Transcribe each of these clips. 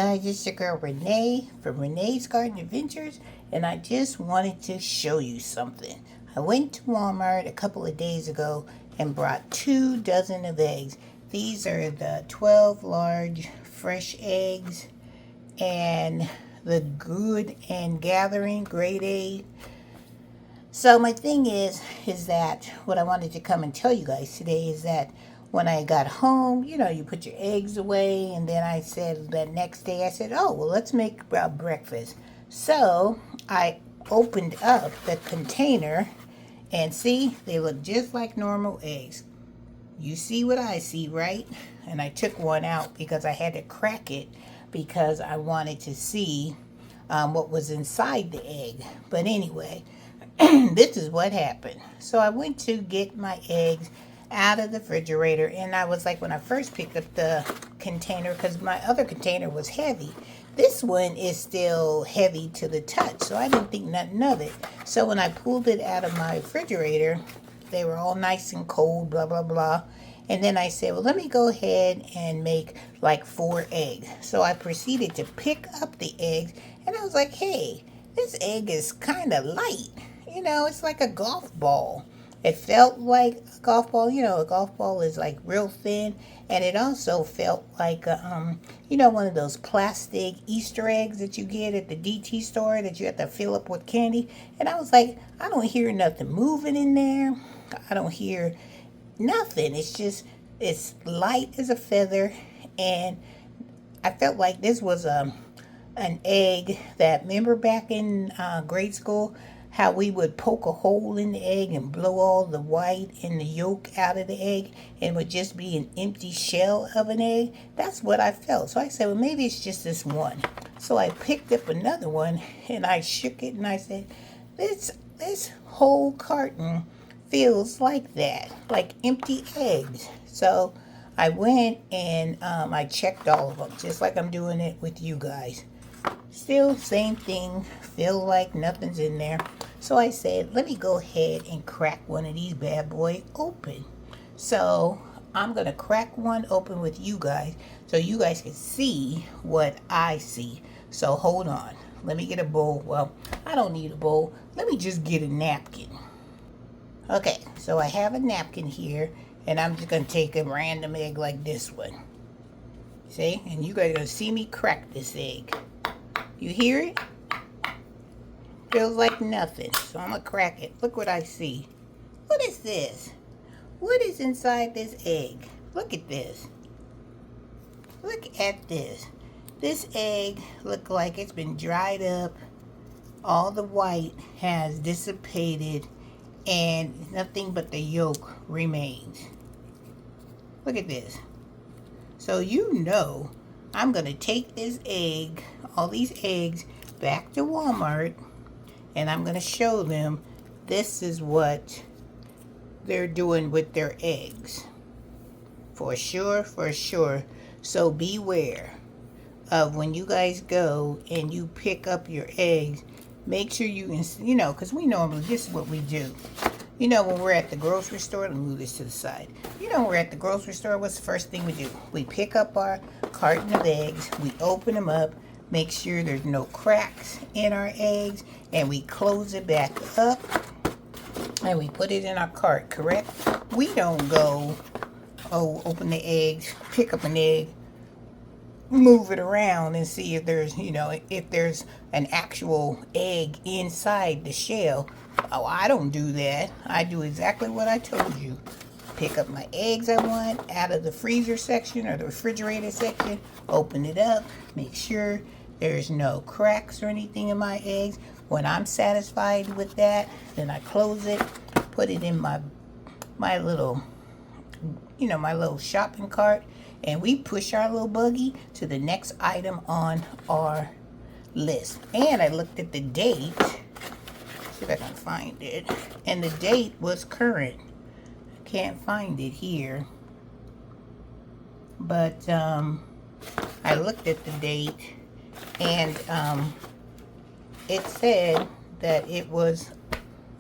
guys, it's your girl Renee from Renee's Garden Adventures, and I just wanted to show you something. I went to Walmart a couple of days ago and brought 2 dozen of eggs. These are the 12 large fresh eggs and the Good and Gathering grade A. So my thing is that what I wanted to come and tell you guys today is that when I got home, you put your eggs away, and then I said the next day, I said, oh, well, let's make breakfast. So I opened up the container, and see, they look just like normal eggs. You see what I see, right? And I took one out because I had to crack it because I wanted to see what was inside the egg. But anyway, this is what happened. So I went to get my eggs out of the refrigerator, and I was like, when I first picked up the container, because my other container was heavy, this one is still heavy to the touch, so I didn't think nothing of it. So when I pulled it out of my refrigerator, they were all nice and cold, blah blah blah. And then I said, well, let me go ahead and make like 4 eggs. So I proceeded to pick up the eggs, and I was like, hey, this egg is kind of light. It's like a golf ball. It felt like a golf ball. A golf ball is like real thin. And it also felt like, one of those plastic Easter eggs that you get at the DT store that you have to fill up with candy. And I was like, I don't hear nothing moving in there. I don't hear nothing. It's light as a feather. And I felt like this was an egg that, remember back in grade school, how we would poke a hole in the egg and blow all the white and the yolk out of the egg, and it would just be an empty shell of an egg. That's what I felt. So I said, well, maybe it's just this one. So I picked up another one and I shook it and I said, this whole carton feels like that, like empty eggs. So I went and I checked all of them, just like I'm doing it with you guys. Still same thing, feel like nothing's in there. So I said, let me go ahead and crack one of these bad boy open. So I'm gonna crack one open with you guys so you guys can see what I see. So hold on, let me get a bowl. Well, I don't need a bowl, let me just get a napkin. Okay, so I have a napkin here, and I'm just gonna take a random egg like this one. See, and you guys are gonna see me crack this egg. You hear it? Feels like nothing. So I'm going to crack it. Look what I see. What is this? What is inside this egg? Look at this. Look at this. This egg looks like it's been dried up. All the white has dissipated and nothing but the yolk remains. Look at this. So I'm going to take this egg, all these eggs, back to Walmart, and I'm going to show them this is what they're doing with their eggs. For sure, for sure. So beware of when you guys go and you pick up your eggs. Make sure because we normally, this is what we do. When we're at the grocery store, let me move this to the side. When we're at the grocery store, what's the first thing we do? We pick up our carton of eggs, we open them up, make sure there's no cracks in our eggs, and we close it back up, and we put it in our cart, correct? We don't go, open the eggs, pick up an egg, move it around and see if there's an actual egg inside the shell. Oh, I don't do that. I do exactly what I told you. Pick up my eggs I want out of the freezer section or the refrigerator section, open it up, make sure there's no cracks or anything in my eggs. When I'm satisfied with that, then I close it, put it in my little my little shopping cart, and we push our little buggy to the next item on our list. And I looked at the date, see if I can find it, and the date was current. I can't find it here, but I looked at the date, and it said that it was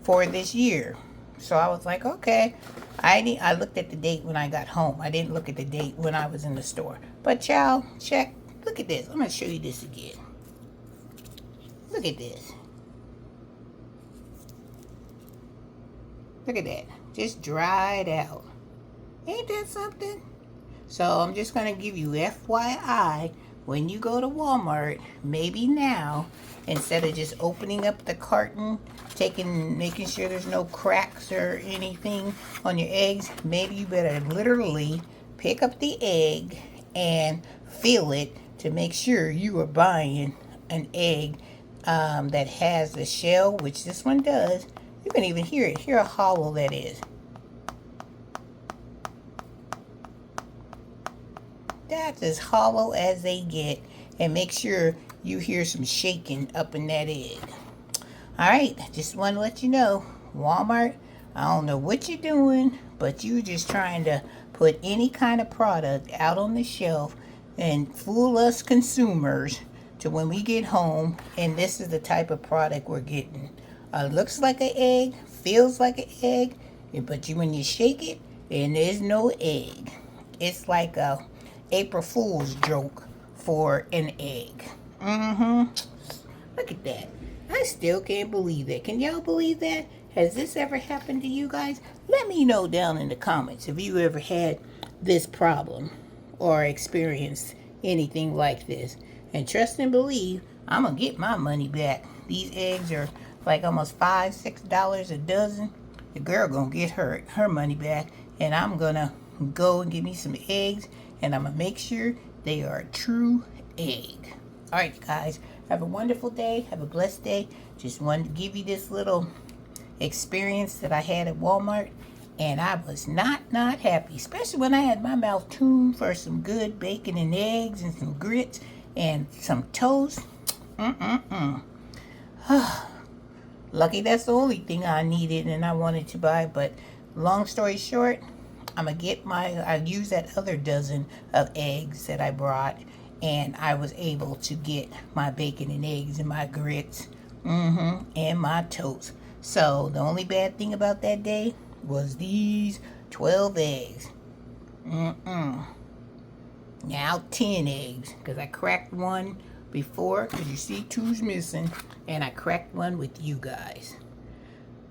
for this year. So I was like, okay. I looked at the date when I got home. I didn't look at the date when I was in the store. But y'all, check Look at this. I'm going to show you this again. Look at this. Look at that. Just dried out. Ain't that something? So I'm just going to give you FYI, when you go to Walmart, maybe now, instead of just opening up the carton, making sure there's no cracks or anything on your eggs, maybe you better literally pick up the egg and feel it to make sure you are buying an egg that has the shell, which this one does. You can even hear it. Hear how hollow that is. That's as hollow as they get. And make sure you hear some shaking up in that egg. Alright, just want to let you know, Walmart, I don't know what you're doing, but you just trying to put any kind of product out on the shelf and fool us consumers to when we get home and this is the type of product we're getting. Looks like an egg, feels like an egg, but when you shake it, and there's no egg. It's like a April Fool's joke for an egg. Look at that. I still can't believe that. Can y'all believe that? Has this ever happened to you guys? Let me know down in the comments if you ever had this problem or experienced anything like this. And trust and believe, I'm going to get my money back. These eggs are like almost $5, $6 a dozen. The girl going to get her money back. And I'm going to go and get me some eggs. And I'm going to make sure they are a true egg. Alright guys, have a wonderful day. Have a blessed day. Just wanted to give you this little experience that I had at Walmart. And I was not happy. Especially when I had my mouth tuned for some good bacon and eggs and some grits and some toast. Lucky that's the only thing I needed and I wanted to buy. But long story short, I'm going to get I used that other dozen of eggs that I brought. And I was able to get my bacon and eggs and my grits. And my toast. So the only bad thing about that day was these 12 eggs. Now 10 eggs. Because I cracked one before. Because you see 2's missing. And I cracked one with you guys.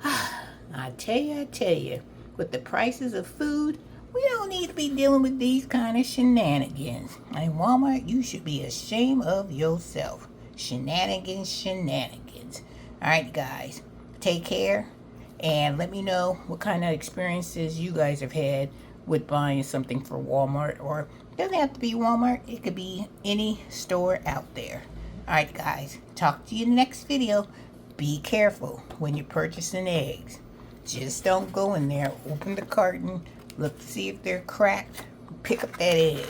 I tell you. With the prices of food, we don't need to be dealing with these kind of shenanigans. And Walmart, you should be ashamed of yourself. Shenanigans. Alright guys, take care. And let me know what kind of experiences you guys have had with buying something for Walmart. Or it doesn't have to be Walmart. It could be any store out there. Alright guys, talk to you in the next video. Be careful when you're purchasing eggs. Just don't go in there, open the carton, look to see if they're cracked, pick up that egg.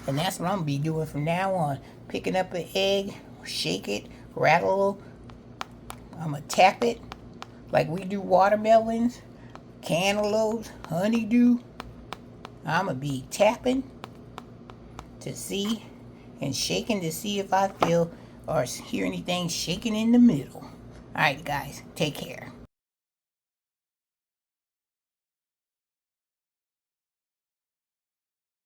And that's what I'm going to be doing from now on. Picking up an egg, shake it, rattle. I'm going to tap it like we do watermelons, cantaloupes, honeydew. I'm going to be tapping to see and shaking to see if I feel or hear anything shaking in the middle. Alright guys, take care.